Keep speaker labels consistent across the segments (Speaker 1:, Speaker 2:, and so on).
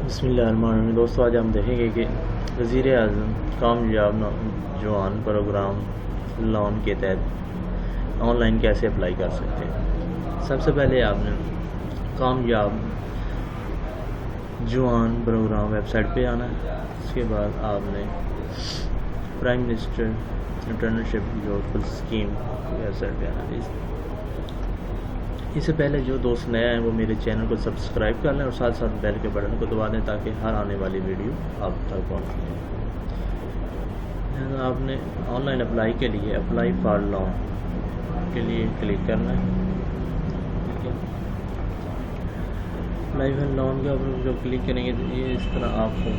Speaker 1: بسم اللہ الرحمن الرحیم۔ دوستو آج ہم دیکھیں گے کہ وزیر اعظم کامیاب نوجوان پروگرام لون کے تحت آن لائن کیسے اپلائی کر سکتے ہیں۔ سب سے پہلے آپ نے کامیاب جوان پروگرام ویب سائٹ پہ آنا ہے۔ اس کے بعد آپ نے prime minister internship global scheme website پہ آنا ہے۔ اس سے پہلے جو دوست نیا ہیں وہ میرے چینل کو سبسکرائب کر لیں اور ساتھ ساتھ بیل کے بٹن کو دبا دیں تاکہ ہر آنے والی ویڈیو آپ تک پہنچ جائے۔ آپ نے آن لائن اپلائی کے لیے اپلائی فار لون کے لیے کلک کرنا ہے۔ ٹھیک ہے، اپلائی فار لون کے اوپر جو کلک کریں گے یہ اس طرح آپ کو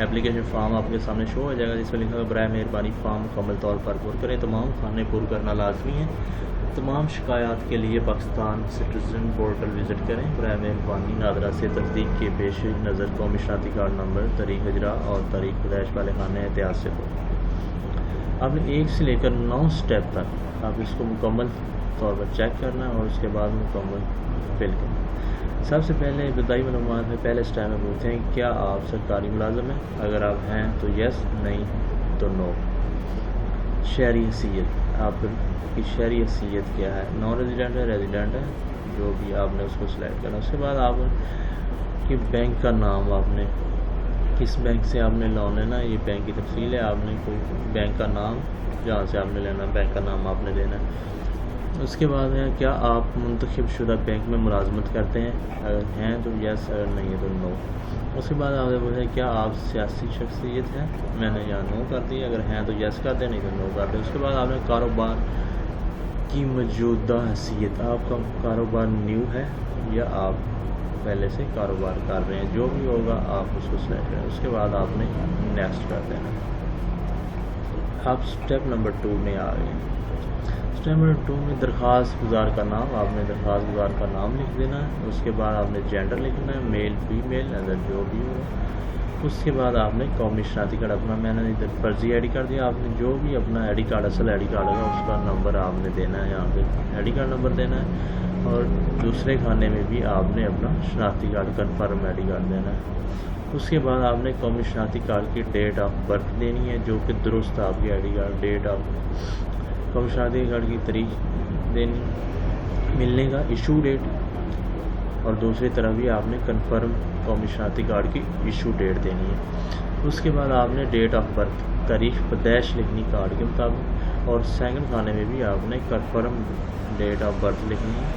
Speaker 1: اپلیکیشن فارم آپ کے سامنے شو ہو جائے گا، جس میں لکھا ہے برائے مہربانی فارم مکمل طور پر پر کریں۔ تمام خانے پر کرنا لازمی ہے۔ تمام شکایات کے لیے پاکستان سٹیزن پورٹل وزٹ کریں۔ برائے مہربانی نادرہ سے تصدیق کے پیش نظر قومی شناختی کارڈ نمبر، تاریخ اجرا اور تاریخ پیدائش والے خانے احتیاط سے ہو۔ آپ نے 1 سے لے کر 9 سٹیپ تک آپ اس کو مکمل طور پر چیک کرنا ہے اور اس کے بعد مکمل فل کرنا۔ سب سے پہلے ابتدائی معلومات میں پہلے سٹیپ میں پوچھتے ہیں کیا آپ سرکاری ملازم ہیں؟ اگر آپ ہیں تو یس، نہیں تو نو۔ شہری حیثیت، آپ کی شہری حیثیت کیا ہے؟ نان ریزیڈنٹ ہے، ریزیڈنٹ ہے، جو بھی آپ نے اس کو سلیکٹ کرنا۔ اس کے بعد آپ کی بینک کا نام، آپ نے کس بینک سے آپ نے لون لینا، یہ بینک کی تفصیل ہے۔ آپ نے کوئی بینک کا نام جہاں سے آپ نے لینا، بینک کا نام آپ نے دینا ہے۔ اس کے بعد ہے کیا آپ منتخب شدہ بینک میں ملازمت کرتے ہیں؟ اگر ہیں تو یس، اگر نہیں ہے تو نو۔ اس کے بعد آپ نے پوچھا کیا آپ سیاسی شخصیت ہیں؟ میں نے یہاں نو کر دی، اگر ہیں تو یس کر دیں، نہیں تو نو کر دیں۔ اس کے بعد آپ نے کاروبار کی موجودہ حیثیت، آپ کا کاروبار نیو ہے یا آپ پہلے سے کاروبار کر رہے ہیں، جو بھی ہوگا آپ اس کو سلیکٹ کریں۔ اس کے بعد آپ نے نیکسٹ کر دینا۔ آپ سٹیپ نمبر 2 میں آ گئے۔ سٹیپ نمبر 2 میں درخواست گزار کا نام، آپ نے درخواست گزار کا نام لکھ دینا ہے۔ اس کے بعد آپ نے جینڈر لکھنا ہے، میل فیمیل، اگر جو بھی ہو۔ اس کے بعد آپ نے قومی شناختی کارڈ اپنا، میں نے ادھر فرضی آئی ڈی کارڈ دیا، آپ نے جو بھی اپنا آئی ڈی کارڈ اصل آئی ڈی کارڈ ہوگا اس کا نمبر آپ نے دینا ہے، یہاں پہ آئی ڈی کارڈ نمبر دینا ہے۔ اور دوسرے کھانے میں بھی آپ نے اپنا شناختی کارڈ کنفرم آئی ڈی کارڈ دینا ہے۔ اس کے بعد آپ نے قومی شناختی کارڈ کی ڈیٹ آف برتھ دینی ہے، جو کہ درست آپ کی I D card date of قومی شناختی کارڈ کی تاریخ دینی، ملنے کا ایشو ڈیٹ، اور دوسری طرف بھی آپ نے کنفرم قومی شناختی کارڈ کی ایشو ڈیٹ دینی ہے۔ اس کے بعد آپ نے ڈیٹ آف برتھ، تاریخ پیدائش لکھنی کارڈ کے مطابق، اور سیکنڈ کھانے میں بھی آپ نے کنفرم ڈیٹ آف برتھ لکھنی ہے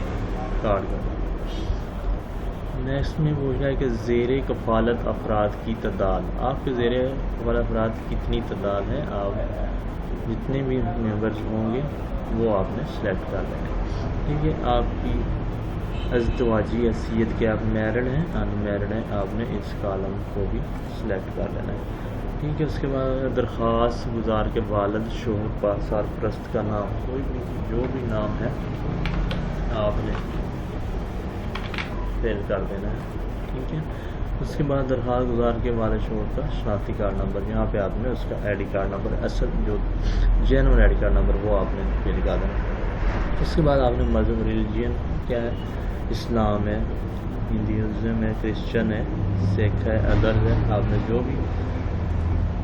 Speaker 1: کارڈ کا۔ نیکسٹ میں پوچھ رہا ہے کہ زیر کفالت افراد کی تعداد، آپ کے زیر کفالت افراد کتنی تعداد ہے؟ آپ جتنے بھی ممبرز ہوں گے وہ آپ نے سلیکٹ کر لینا۔ ٹھیک ہے، آپ کی ازدواجی حیثیت کے آپ میرڈ ہیں، ان میرڈ ہیں، آپ نے اس کالم کو بھی سلیکٹ کر لینا ہے۔ ٹھیک ہے، اس کے بعد درخواست گزار کے والد، شوہر، سرپرست کا نام، کوئی بھی جو بھی نام ہے آپ نے فل کر دینا ہے۔ ٹھیک ہے، اس کے بعد درخواست گزار کے والد شوہر کا شناختی کارڈ نمبر، یہاں پہ آپ نے اس کا آئی ڈی کارڈ نمبر، اصل جو جینون آئی ڈی کارڈ نمبر وہ آپ نے فل کر دینا۔ اس کے بعد آپ نے مذہب، ریلیجین کیا ہے، اسلام ہے، ہندوازم ہے، کرسچن ہے، سکھ ہے، ادرز ہے، آپ نے جو بھی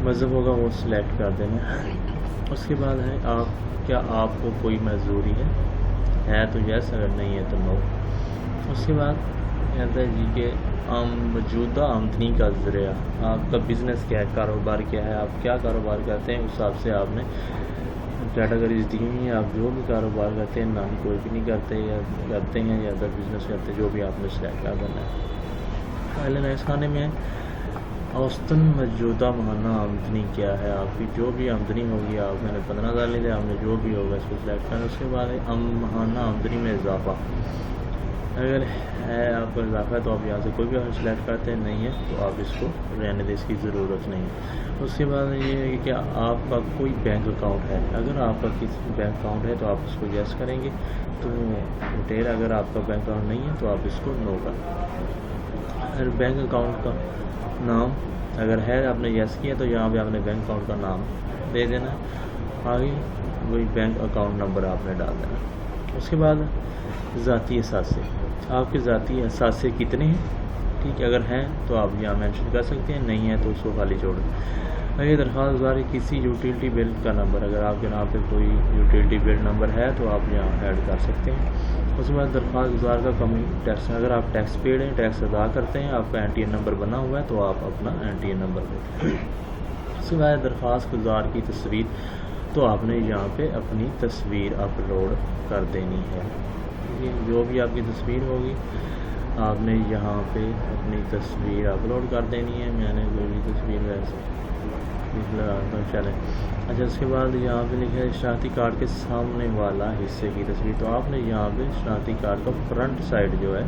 Speaker 1: مذہب ہوگا وہ سلیکٹ کر دینا۔ اس کے بعد ہے کیا آپ کو کوئی معذوری ہے تو یس، اگر نہیں ہے تو نو۔ اس کے بعد کہتا ہے جی کہ موجودہ آمدنی کا ذریعہ، آپ کا بزنس کیا ہے، کاروبار کیا ہے، آپ کیا کاروبار کرتے ہیں، اس حساب سے آپ نے کیٹیگریز دی ہوئی ہیں، آپ جو بھی کاروبار کرتے ہیں، نان کوئی بھی نہیں کرتے یا کرتے ہیں یا ادر بزنس کرتے ہیں، جو بھی آپ نے سلیکٹ کر دینا ہے۔ پہلے نیکسٹ کھانے میں اوسطاً موجودہ ماہانہ آمدنی کیا ہے، آپ کی جو بھی آمدنی ہوگی، آپ میں نے 15,000 لی تھی، آپ نے جو بھی ہوگا اس کو سلیکٹ کرنا۔ اس کے بعد ماہانہ آمدنی میں اضافہ، اگر ہے آپ کو اضافہ ہے تو آپ یہاں سے کوئی بھی سلیکٹ کرتے ہیں، نہیں ہے تو آپ اس کو رہنے دیں، اس کی ضرورت نہیں ہے۔ اس کے بعد یہ ہے کہ کیا آپ کا کوئی بینک اکاؤنٹ ہے، اگر آپ کا کسی بینک اکاؤنٹ ہے تو آپ اس کو یس کریں گے تو ڈیٹیل، اگر آپ کا بینک اکاؤنٹ نہیں ہے تو آپ اس کو نو کریں۔ اگر بینک اکاؤنٹ کا نام اگر ہے آپ نے یس کیا تو یہاں پہ آپ نے بینک اکاؤنٹ کا نام دے دینا، آگے وہی بینک اکاؤنٹ نمبر آپ نے ڈال دینا۔ اس کے بعد ذاتی اثاثے، آپ کے ذاتی اثاثے کتنے ہیں ٹھیک ہے، اگر ہیں تو آپ یہاں مینشن کر سکتے ہیں، نہیں ہے تو اس کو خالی چھوڑ دیں۔ اگر درخواست گزار کسی یوٹیلٹی بل کا نمبر، اگر آپ کے نام پہ کوئی یوٹیلٹی بل نمبر ہے تو آپ یہاں ایڈ کر سکتے ہیں۔ اس کے بعد درخواست گزار کا کمی ٹیکس، اگر آپ ٹیکس پیڈ ہیں، ٹیکس ادا کرتے ہیں، آپ کا این ٹی این نمبر بنا ہوا ہے تو آپ اپنا این ٹی این نمبر دیں۔ اس کے بعد درخواست گزار کی تصویر، تو آپ نے یہاں پہ اپنی تصویر اپلوڈ کر دینی ہے۔ جو بھی آپ کی تصویر ہوگی آپ نے یہاں پہ اپنی تصویر اپلوڈ کر دینی ہے۔ میں نے کوئی بھی تصویر ویسے چلیں۔ اچھا، اس کے بعد یہاں پہ لکھا ہے شناختی کارڈ کے سامنے والا حصے کی تصویر، تو آپ نے یہاں پہ شناختی کارڈ کا فرنٹ سائڈ جو ہے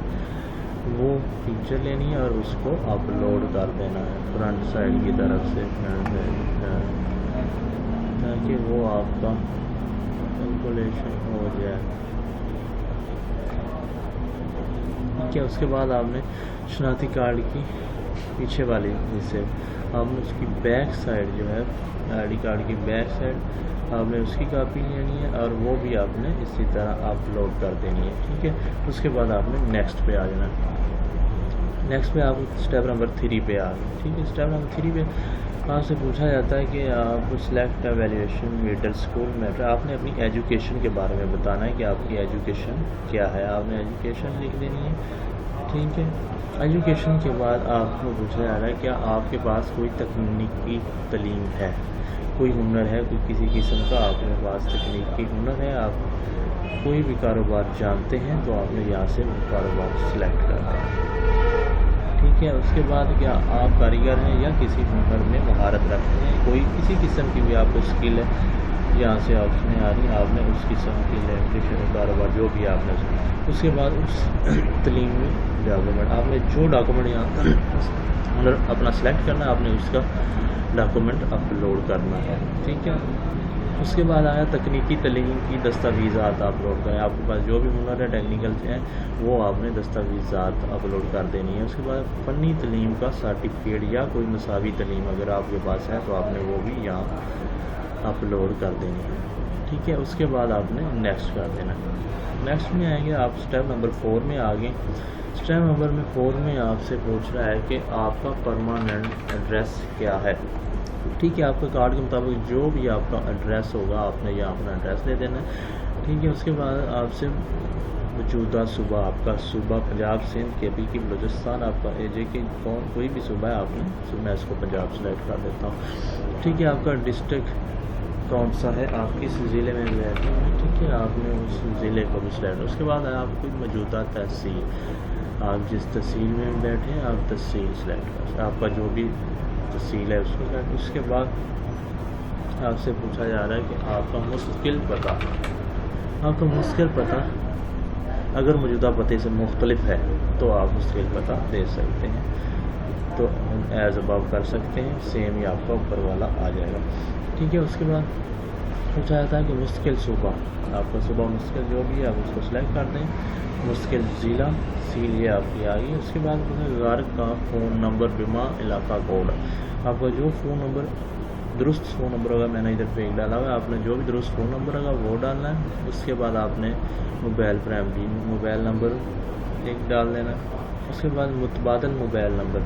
Speaker 1: وہ پکچر لینی ہے اور اس کو اپلوڈ کر دینا ہے فرنٹ سائڈ کی طرف سے، تاکہ وہ آپ کا کیلکولیشن ہو جائے۔ ٹھیک ہے، اس کے بعد آپ نے شناختی کارڈ کی پیچھے والی حصے، آپ نے اس کی بیک سائڈ جو ہے آئی ڈی کارڈ کی بیک سائڈ آپ نے اس کی کاپی لینی ہے اور وہ بھی آپ نے اسی طرح اپلوڈ کر دینی ہے۔ ٹھیک ہے، اس کے بعد آپ نے نیکسٹ پہ آ جانا ہے۔ نیکسٹ پہ آپ اسٹیپ نمبر 3 پہ آ گئے۔ ٹھیک ہے، اسٹیپ نمبر 3 پہ آپ سے پوچھا جاتا ہے کہ آپ سلیکٹ ایویلیویشن مڈل اسکول میٹر، آپ نے اپنی ایجوکیشن کے بارے میں بتانا ہے کہ آپ کی ایجوکیشن کیا ہے، آپ نے ایجوکیشن لکھ دینی ہے۔ ٹھیک ہے، ایجوکیشن کے بعد آپ کو پوچھا جا رہا ہے کہ آپ کے پاس کوئی تکنیکی تعلیم ہے، کوئی ہنر ہے، کوئی کسی قسم کا آپ کے پاس تکنیکی ہنر ہے، آپ کوئی بھی کاروبار جانتے ہیں تو آپ نے یہاں سے وہ کاروبار سلیکٹ کرنا ہے۔ ٹھیک ہے، اس کے بعد کیا آپ کاریگر ہیں یا کسی ہنر میں مہارت رکھتے ہیں، کوئی کسی قسم کی بھی آپ کو اسکل ہے، یہاں سے آپشنیں آ رہی ہیں، آپ نے اس قسم کی الیکٹریشین کاروبار جو بھی آپ نے، اس کے بعد اس تعلیم میں ڈاکومنٹ، آپ نے جو ڈاکومنٹ یہاں اپنا سلیکٹ کرنا ہے، آپ نے اس کا ڈاکومنٹ اپلوڈ کرنا ہے۔ ٹھیک ہے، اس کے بعد آیا تکنیکی تعلیم کی دستاویزات اپلوڈ کریں، آپ کے پاس جو بھی ہنر ہے ٹیکنیکل ہیں وہ آپ نے دستاویزات اپلوڈ کر دینی ہے۔ اس کے بعد فنی تعلیم کا سرٹیفکیٹ یا کوئی مساوی تعلیم اگر آپ کے پاس ہے تو آپ نے وہ بھی یہاں اپلوڈ کر دینی ہے۔ ٹھیک ہے، اس کے بعد آپ نے نیکسٹ کر دینا ہے۔ نیکسٹ میں آئیں گے، آپ اسٹیپ نمبر 4 میں آ گئے۔ اسٹیپ نمبر 4 میں آپ سے پوچھ رہا ہے کہ آپ کا پرماننٹ ایڈریس کیا ہے۔ ٹھیک ہے، آپ کے کارڈ کے مطابق جو بھی آپ کا ایڈریس ہوگا آپ نے یہاں اپنا ایڈریس دے دینا ہے۔ ٹھیک ہے، اس کے بعد آپ سے موجودہ صوبہ، آپ کا صوبہ پنجاب، سندھ، کے پی کی بلوچستان، آپ کا اے جے کے کوئی بھی صوبہ ہے آپ نے، میں اس کو پنجاب سلیکٹ کر دیتا ہوں۔ ٹھیک ہے، آپ کا ڈسٹرکٹ کون سا ہے، آپ کس ضلع میں رہتے ہیں، ٹھیک ہے، آپ نے اس ضلع کو بھی سلیکٹ۔ اس کے بعد ہے آپ کی موجودہ تحصیل، آپ جس تحصیل میں بیٹھے ہیں آپ تحصیل سلیکٹ کر، آپ کا جو بھی تحصیل ہے اس کو سلیکٹ۔ اس کے بعد آپ سے پوچھا جا رہا ہے کہ آپ کا مستقل پتہ، آپ کا مستقل پتہ اگر موجودہ پتے سے مختلف ہے تو آپ مستقل پتہ دے سکتے ہیں، تو ایز ابو کر سکتے ہیں، سیم ہی آپ کا اوپر والا آ جائے گا۔ ٹھیک ہے، اس کے بعد پوچھا جاتا ہے کہ مستقل صوبہ، آپ کا صوبہ مستقل جو بھی ہے آپ اس کو سلیکٹ کر دیں۔ مستقل ضلع، سیل یہ آپ کی آ گئی۔ اس کے بعد گھر کا فون نمبر بما علاقہ کوڈ، آپ کا جو فون نمبر درست فون نمبر ہوگا، میں نے ادھر پہ ایک ڈالا ہوا ہے، آپ نے جو بھی درست فون نمبر ہوگا وہ ڈالنا ہے۔ اس کے بعد آپ نے موبائل پرائمری موبائل نمبر ایک ڈال دینا ہے۔ اس کے بعد متبادل موبائل نمبر،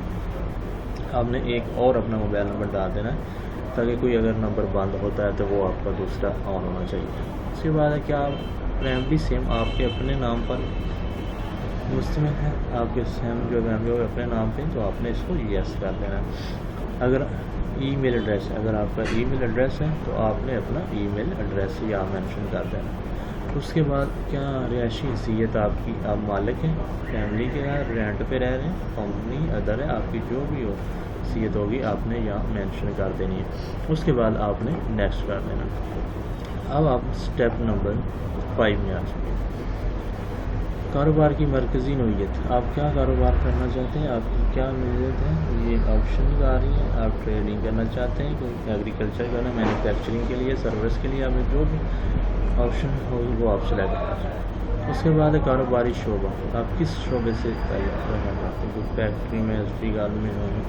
Speaker 1: آپ نے ایک اور اپنا موبائل نمبر ڈال دینا ہے تاکہ کوئی اگر نمبر بند ہوتا ہے تو وہ آپ کا دوسرا آن ہونا چاہیے۔ اس کے بعد ہے کہ آپ پرائمری سیم آپ کے اپنے نام پر مشتمل ہے، آپ کے سیم جو پرائمری ہوگا اپنے نام پہ، تو آپ نے اس کو یس کر دینا ہے۔ اگر ای میل ایڈریس ہے، اگر آپ کا ای میل ایڈریس ہے تو آپ نے اپنا ای میل ایڈریس یہاں مینشن کر دینا۔ اس کے بعد کیا رہائشی حیثیت آپ کی، آپ مالک ہیں، فیملی کے ہیں، رینٹ پہ رہ رہے ہیں، کمپنی ادر ہے، آپ کی جو بھی ہو حیثیت ہوگی آپ نے یہاں مینشن کر دینی ہے۔ اس کے بعد آپ نے نیکسٹ کر دینا۔ اب آپ اسٹیپ نمبر 5 میں آ چکے ہیں۔ کاروبار کی مرکزی نوعیت، آپ کیا کاروبار کرنا چاہتے ہیں، آپ کی کیا نوعیت ہے، یہ آپشن آ رہی ہیں، آپ ٹریڈنگ کرنا چاہتے ہیں، کوئی ایگریکلچر کرنا، مینوفیکچرنگ کے لیے، سروس کے لیے، آپ نے جو بھی آپشن ہوگی وہ آپ سلیکٹ کریں۔ اس کے بعد کاروباری شعبہ، آپ کس شعبے سے تعلق رکھنا چاہتے ہیں، کوئی فیکٹری میں، ہسٹری گارڈن میں ہوگی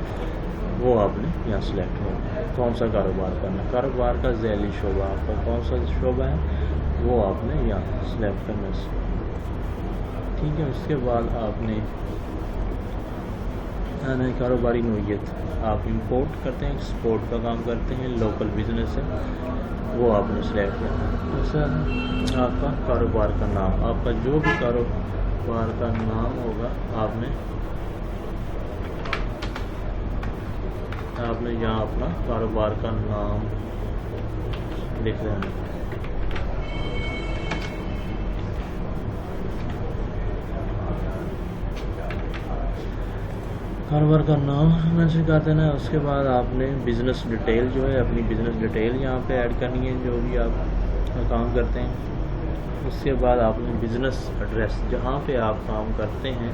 Speaker 1: وہ آپ نے یہاں سلیکٹ ہوگا، کون سا کاروبار کرنا ہے۔ کاروبار کا ذیلی شعبہ، آپ کا کون سا شعبہ ہے وہ آپ نے یہاں سلیکٹ کرنا ہے۔ ٹھیک ہے، اس کے بعد آپ نے کاروباری نوعیت آپ امپورٹ کرتے ہیں، ایکسپورٹ کا کام کرتے ہیں، لوکل بزنس ہے وہ آپ نے سلیکٹ کرنا ہے۔ دوسرا آپ کا کاروبار کا نام، آپ کا جو بھی کاروبار کا نام ہوگا آپ نے یہاں اپنا کاروبار کا نام لکھ دینا۔ کاروبار کا نام مینشن کر دینا ہے۔ اس کے بعد آپ نے بزنس ڈیٹیل جو ہے اپنی بزنس ڈیٹیل یہاں پہ ایڈ کرنی ہے جو بھی آپ کام کرتے ہیں۔ اس کے بعد آپ نے بزنس ایڈریس جہاں پہ آپ کام کرتے ہیں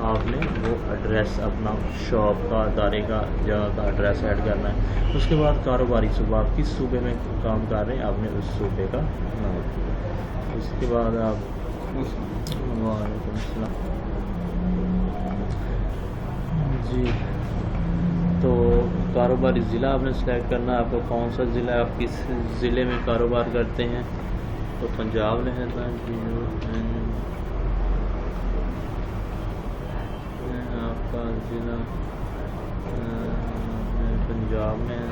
Speaker 1: آپ نے وہ ایڈریس اپنا شاپ کا، ادارے کا، جگہ کا ایڈریس ایڈ کرنا ہے۔ اس کے بعد کاروباری صوبہ، آپ کس صوبے میں کام کر رہے ہیں آپ نے اس صوبے کا نام۔ اس کے بعد آپ وعلیکم السلام جی، تو کاروباری ضلع آپ نے سلیکٹ کرنا ہے، آپ کو کون سا ضلع ہے، آپ کس ضلع میں کاروبار کرتے ہیں، تو پنجاب میں ہے تھا جی، آپ کا ضلع پنجاب میں ہے۔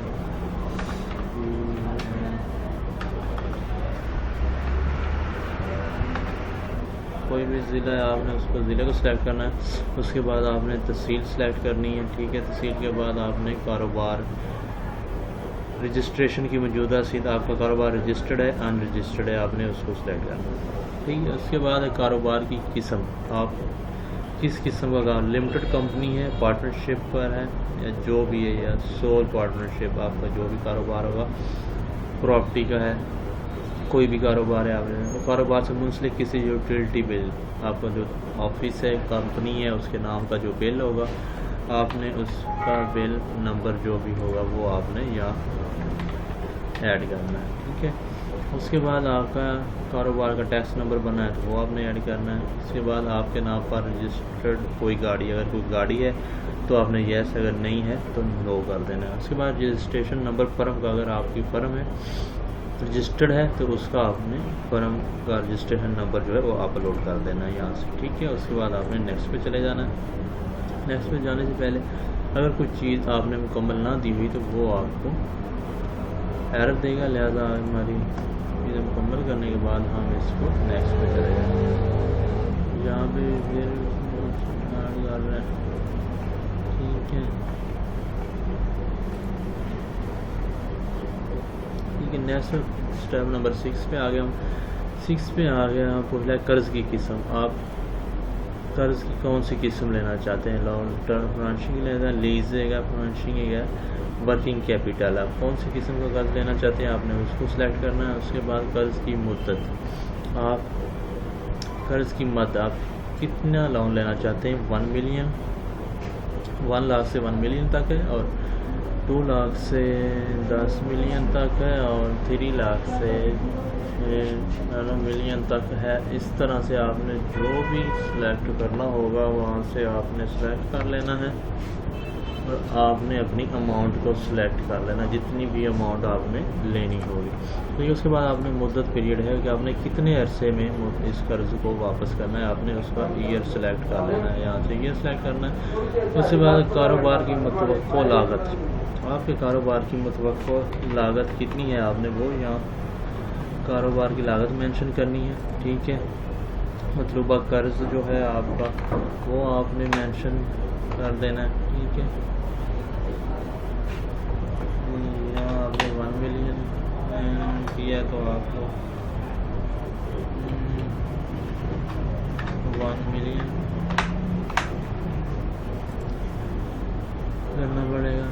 Speaker 1: کوئی بھی ضلع ہے آپ نے اس کو ضلع کو سلیکٹ کرنا ہے۔ اس کے بعد آپ نے تحصیل سلیکٹ کرنی ہے، ٹھیک ہے۔ تحصیل کے بعد آپ نے کاروبار رجسٹریشن کی موجودہ رسید، آپ کا کاروبار رجسٹرڈ ہے ان رجسٹرڈ ہے آپ نے اس کو سلیکٹ کرنا ہے، ٹھیک ہے۔ اس کے بعد کاروبار کی قسم، آپ کس قسم کا لمیٹڈ کمپنی ہے، پارٹنرشپ پر ہے یا جو بھی ہے، یا سول پارٹنرشپ، آپ کا جو بھی کاروبار ہوگا، پراپرٹی کا ہے، کوئی بھی کاروبار ہے آپ نے کاروبار سے منسلک کسی یوٹیلٹی بل، آپ کا جو آفس ہے کمپنی ہے اس کے نام کا جو بل ہوگا آپ نے اس کا بل نمبر جو بھی ہوگا وہ آپ نے یہاں ایڈ کرنا ہے، ٹھیک ہے۔ اس کے بعد آپ کا کاروبار کا ٹیکس نمبر بنا ہے تو وہ آپ نے ایڈ کرنا ہے۔ اس کے بعد آپ کے نام پر رجسٹرڈ کوئی گاڑی، اگر کوئی گاڑی ہے تو آپ نے یس، اگر نہیں ہے تو نو کر دینا ہے۔ اس کے بعد رجسٹریشن نمبر فرم کا، اگر آپ کی فرم ہے رجسٹرڈ ہے تو اس کا آپ نے فرم کا رجسٹریشن نمبر جو ہے وہ اپلوڈ کر دینا ہے یہاں سے، ٹھیک ہے۔ اس کے بعد آپ نے نیکسٹ پہ چلے جانا ہے۔ نیکسٹ پہ جانے سے پہلے اگر کوئی چیز آپ نے مکمل نہ دی ہوئی تو وہ آپ کو ایرر دے گا، لہذا ہماری چیزیں مکمل کرنے کے بعد ہم اس کو نیکسٹ پہ چلے جائیں گے۔ یہاں پہ پھر ایڈ کر رہے ہیں، ٹھیک ہے ٹھیک ہے۔ نیکسٹ اسٹیپ نمبر 6 پہ آ گئے ہم۔ 6 پہ آ گیا پہلا قرض کی قسم، آپ قرض کی کون سی قسم لینا چاہتے ہیں، لانگ ٹرم فائنینشنگ لینا ہے، لیز ہے گا، فائنینشنگ ہے، ورکنگ کیپٹل، آپ کون سی قسم کا قرض لینا چاہتے ہیں آپ نے اس کو سلیکٹ کرنا ہے۔ اس کے بعد قرض کی مدت، آپ قرض کی مدت آپ کتنا لون لینا چاہتے ہیں، 1 ملین، 1 لاکھ سے 1 ملین تک ہے، اور 2 لاکھ سے 10 ملین تک ہے، اور 3 لاکھ سے 9 ملین تک ہے۔ اس طرح سے آپ نے جو بھی سلیکٹ کرنا ہوگا وہاں سے آپ نے سلیکٹ کر لینا ہے، اور آپ نے اپنی اماؤنٹ کو سلیکٹ کر لینا، جتنی بھی اماؤنٹ آپ نے لینی ہوگی، ٹھیک ہے۔ اس کے بعد آپ نے مدت پیریڈ ہے کہ آپ نے کتنے عرصے میں اس قرض کو واپس کرنا ہے، آپ نے اس کا ایئر سلیکٹ کر لینا ہے، یہاں سے ایئر سلیکٹ کرنا ہے۔ اس کے بعد کاروبار کی متوقع لاگت، آپ کے کاروبار کی متوقع لاگت کتنی ہے آپ نے وہ یہاں کاروبار کی لاگت مینشن کرنی ہے، ٹھیک ہے۔ مطلوبہ قرض جو ہے آپ کا وہ آپ نے مینشن کر دینا ہے، ٹھیک ہے۔ یہاں آپ نے 1 ملین کیا تو آپ کو 1 ملین کرنا پڑے گا،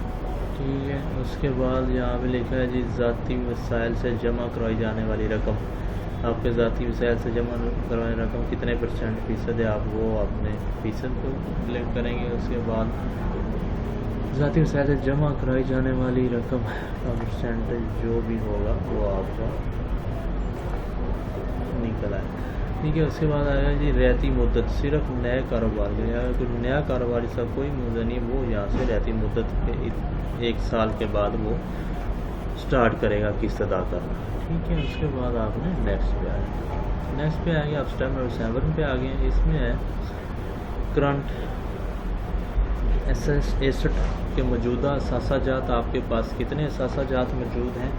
Speaker 1: ٹھیک ہے۔ اس کے بعد یہاں پہ لکھا ہے جی ذاتی وسائل سے جمع کرائی جانے والی رقم، آپ کے ذاتی وسائل سے جمع کروائی رقم کتنے فیصد ہے، آپ وہ اپنے فیصد کو سلیکٹ کریں گے۔ اس کے بعد ذاتی وسائل سے جمع کرائی جانے والی رقم کا پرسنٹیج جو بھی ہوگا وہ آپ کا نکل آئے، ٹھیک ہے۔ اس کے بعد آئے گا جی رعایتی مدت، صرف نئے کاروبار کے لیے، اگر کوئی نیا کاروباری سا کوئی مدت نہیں وہ یہاں سے رعایتی مدت کے 1 سال کے بعد وہ سٹارٹ کرے گا قسط ادا کرنا، ٹھیک ہے۔ اس کے بعد آپ نے نیکسٹ پہ آئے، نیکسٹ پہ آئے گے آپ اسٹیپ نمبر 7 پہ آ گئے ہیں۔ اس میں ہے کرنٹ ایسٹ کے موجودہ اثاثہ جات آپ کے پاس کتنے اثاثہ جات موجود ہیں،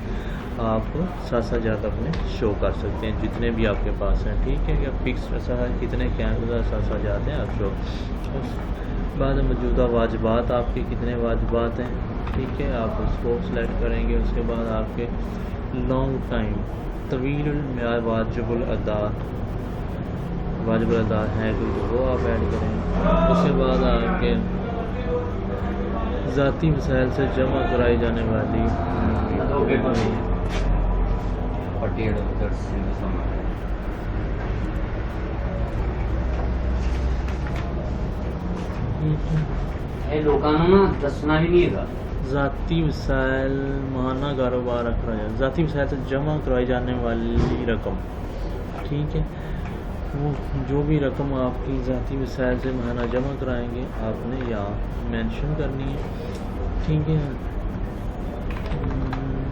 Speaker 1: آپ اثاثہ جات اپنے شو کر سکتے ہیں جتنے بھی آپ کے پاس ہیں، ٹھیک ہے، یا فکس کتنے اثاثہ جات ہیں آپ شو. اس بعد موجودہ واجبات آپ کے کتنے واجبات ہیں، ٹھیک ہے، آپ اس کو سلیکٹ کریں گے. اس کے بعد آپ کے لانگ ٹائم طویل المیعاد واجب الادا ہے کوئی تو وہ آپ ایڈ کریں. اس کے بعد آپ کے ذاتی وسائل سے جمع کرائی جانے والی
Speaker 2: دسنا بھی نہیں ہے.
Speaker 1: ذاتی وسائل ماہانہ کاروبار اخراجات، ذاتی وسائل سے جمع کرائی جانے والی رقم، ٹھیک ہے، وہ جو بھی رقم آپ کی ذاتی وسائل سے ماہانہ جمع کرائیں گے آپ نے یہاں مینشن کرنی ہے، ٹھیک ہے.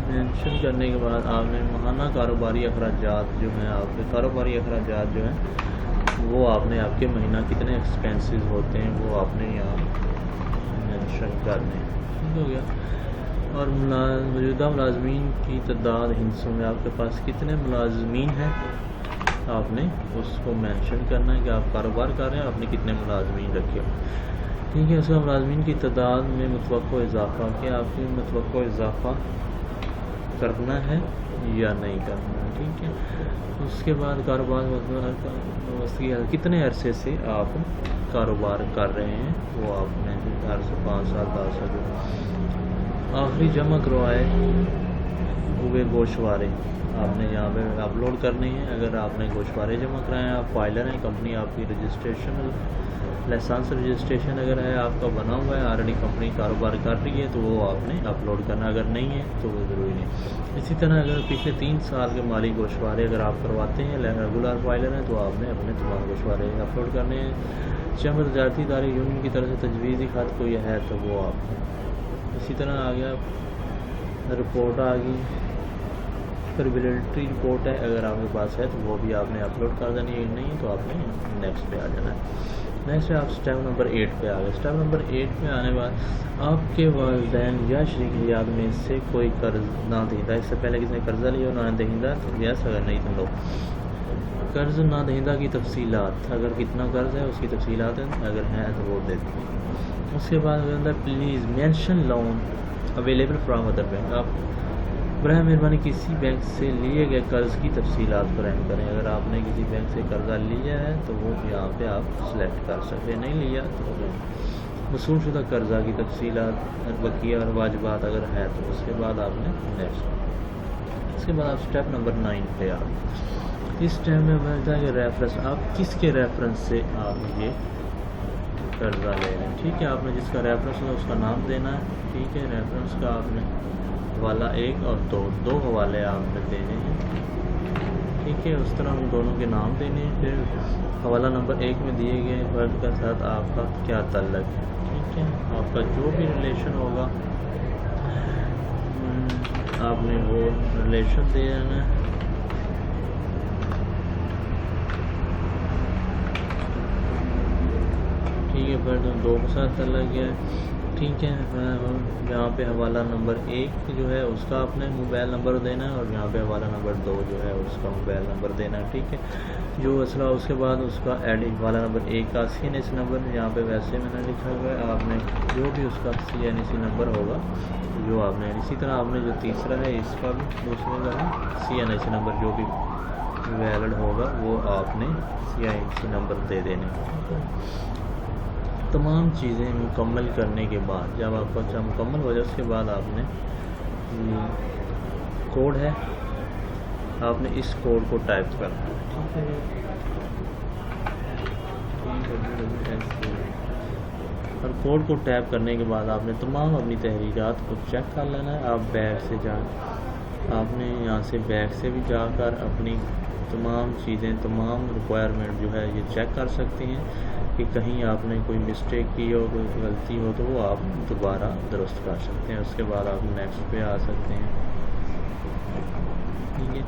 Speaker 1: مینشن کرنے کے بعد آپ نے ماہانہ کاروباری اخراجات جو ہیں، آپ کے کاروباری اخراجات جو ہیں وہ آپ نے آپ کے مہینہ کتنے ایکسپینسز ہوتے ہیں وہ آپ نے یہاں مینشن کرنے ہیں. ٹھیک ہو گیا. اور موجودہ ملازمین کی تعداد ہندسوں میں آپ کے پاس کتنے ملازمین ہیں آپ نے اس کو مینشن کرنا ہے کہ آپ کاروبار کر رہے ہیں، آپ نے کتنے ملازمین رکھے، ٹھیک ہے. اس کا ملازمین کی تعداد میں متوقع اضافہ، کہ آپ کی متوقع اضافہ کرنا ہے یا نہیں کرنا ہے، ٹھیک ہے. اس کے بعد کاروبار کتنے عرصے سے آپ کاروبار کر رہے ہیں وہ آپ نے 5 سال 10 سال. آخری جمع کروائے ہوئے گوشوارے آپ نے یہاں پہ اپلوڈ کرنے ہیں. اگر آپ نے گوشوارے جمع کرائے ہیں، آپ فائلر ہیں، کمپنی آپ کی رجسٹریشن لائسنس رجسٹریشن اگر ہے آپ کا بنا ہوا ہے، آلریڈی کمپنی کاروبار کر رہی ہے تو وہ آپ نے اپلوڈ کرنا، اگر نہیں ہے تو وہ ضروری نہیں. اسی طرح اگر پچھلے 3 سال کے مالی گوشوارے اگر آپ کرواتے ہیں، ریگولر فائلر ہیں، تو آپ نے اپنے تمام گوشوارے اپلوڈ کرنے ہیں. چمبر تجارتی ادارے یونین کی طرف سے تجویزی خط کوئی ہے تو وہ آپ. اسی طرح آ گیا رپورٹ آ گئی، پرویلٹری رپورٹ ہے، اگر آپ کے پاس ہے تو وہ بھی آپ نے اپلوڈ کر دینی ہے، نہیں ہے تو آپ نے نیکسٹ پہ آ جانا ہے. نیکسٹ آپ اسٹیپ نمبر 8 پہ آ گئے. اسٹیپ نمبر 8 پہ آنے بعد آپ کے والدین یا شریک حیات میں سے کوئی قرض نہ دہندہ، اس سے پہلے کسی نے قرضہ لیا اور نہ دہندہ تو یس، اگر نہیں تو لو. قرض نہ دہندہ کی تفصیلات، اگر کتنا قرض ہے اس کی تفصیلات ہیں، اگر ہیں تو وہ دیتے ہیں. اس کے بعد اندر please mention loan available from other bank, آپ براہ مہربانی کسی بینک سے لیے گئے قرض کی تفصیلات فراہم کریں. اگر آپ نے کسی بینک سے قرضہ لیا ہے تو وہ یہاں پہ آپ سلیکٹ کر سکتے ہیں، نہیں لیا تو وصول شدہ قرضہ کی تفصیلات، بقیہ اور واجبات اگر ہے تو اس کے بعد آپ نے نیکسٹ. اس کے بعد آپ اسٹیپ نمبر 9 پہ آ گئے. اس ٹائم میں بنتا ہے کہ ریفرنس، آپ کس کے ریفرنس سے آپ یہ قرضہ لے رہے ہیں، ٹھیک ہے. آپ نے جس کا ریفرنس ہے اس کا نام دینا ہے، ٹھیک ہے. ریفرنس کا آپ نے حوالہ 1 اور 2 حوالے آپ نے دینے ہیں، ٹھیک ہے. اس طرح ہم دونوں کے نام دینے ہیں. پھر حوالہ نمبر 1 میں دیے گئے فرد کے ساتھ آپ کا کیا تعلق ہے، ٹھیک ہے. آپ کا جو بھی ریلیشن ہوگا آپ نے وہ ریلیشن دے دینا ہے. ٹھیک ہے. فرد 2 کے ساتھ تعلق ہے، ٹھیک ہے. یہاں پہ حوالہ نمبر 1 جو ہے اس کا آپ نے موبائل نمبر دینا ہے، اور یہاں پہ حوالہ نمبر 2 جو ہے اس کا موبائل نمبر دینا ہے، ٹھیک ہے. جو مسئلہ اس کے بعد اس کا حوالہ نمبر 1 کا CNC نمبر یہاں پہ ویسے میں نے لکھا ہوا ہے، آپ نے جو بھی اس کا CNC نمبر ہوگا جو آپ نے، اسی طرح آپ نے جو تیسرا ہے اس کا بھی دوسرے کا بھی CNC نمبر جو بھی ویلڈ ہوگا وہ آپ نے CNC نمبر دے دینے. تمام چیزیں مکمل کرنے کے بعد جب آپ کا اچھا مکمل ہو جائے اس کے بعد آپ نے کوڈ ہے، آپ نے اس کوڈ کو ٹائپ کرنا ہے، ٹھیک ہے. اور کوڈ کو ٹائپ کرنے کے بعد آپ نے تمام اپنی تحریرات کو چیک کر لینا ہے. آپ بیک سے آپ نے یہاں سے بیک سے بھی جا کر اپنی تمام چیزیں، تمام ریکوائرمنٹ جو ہے یہ چیک کر سکتے ہیں کہ کہیں آپ نے کوئی مسٹیک کی ہو، کوئی غلطی ہو تو وہ آپ دوبارہ درست کر سکتے ہیں. اس کے بعد آپ نیکسٹ پہ آ سکتے ہیں، ٹھیک ہے.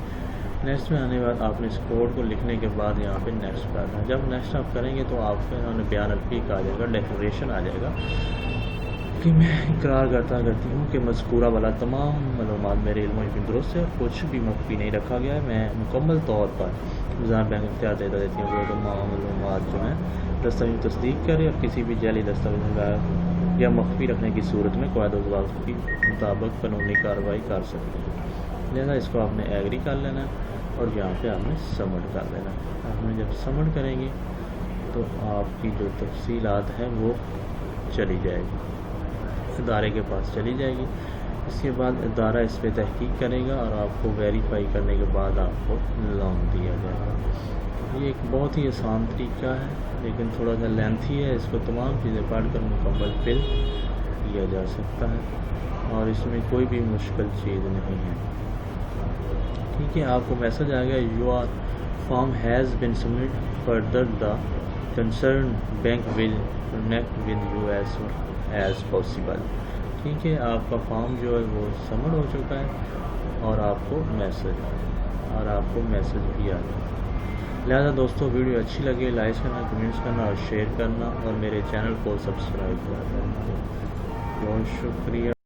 Speaker 1: نیکسٹ میں آنے کے بعد آپ نے اس کوڈ کو لکھنے کے بعد یہاں پہ نیکسٹ کرنا ہے. جب نیکسٹ آپ کریں گے تو آپ کا بیان الفی کا آ جائے گا، ڈیکلریشن آ جائے گا. کہ میں اقرار کرتی ہوں کہ مذکورہ والا تمام معلومات میرے علم و درست ہے اور کچھ بھی مخفی نہیں رکھا گیا ہے۔ میں مکمل طور پر ریزرو بینک اختیار دیتی ہوں کہ تمام معلومات جو ہیں دستاویز تصدیق کرے اور کسی بھی جعلی دستاویز یا مخفی رکھنے کی صورت میں قواعد و ضوابط کے مطابق قانونی کارروائی کر سکتے ہیں۔ لہٰذا اس کو آپ نے ایگری کر لینا ہے اور یہاں پہ آپ نے سبمٹ کر دینا ہے۔ آپ نے جب سبمٹ کریں گے تو آپ کی جو تفصیلات ہیں وہ چلی جائے گی، ادارے کے پاس چلی جائے گی۔ اس کے بعد ادارہ اس پہ تحقیق کرے گا اور آپ کو ویریفائی کرنے کے بعد آپ کو لون دیا جائے گا۔ یہ ایک بہت ہی آسان طریقہ ہے لیکن تھوڑا سا لینتھی ہے، اس کو تمام چیزیں پڑھ کر مکمل فل کیا جا سکتا ہے اور اس میں کوئی بھی مشکل چیز نہیں ہے۔ ٹھیک ہے، آپ کو میسج آ گیا your form has been submit further the concern bank will connect with you as possible. ٹھیک ہے، آپ کا فارم جو ہے وہ سبمٹ ہو چکا ہے اور آپ کو میسج بھی آ گیا۔ لہٰذا دوستو ویڈیو اچھی لگے لائک کرنا، کمنٹس کرنا اور شیئر کرنا اور میرے چینل کو سبسکرائب کرنا۔ بہت شکریہ۔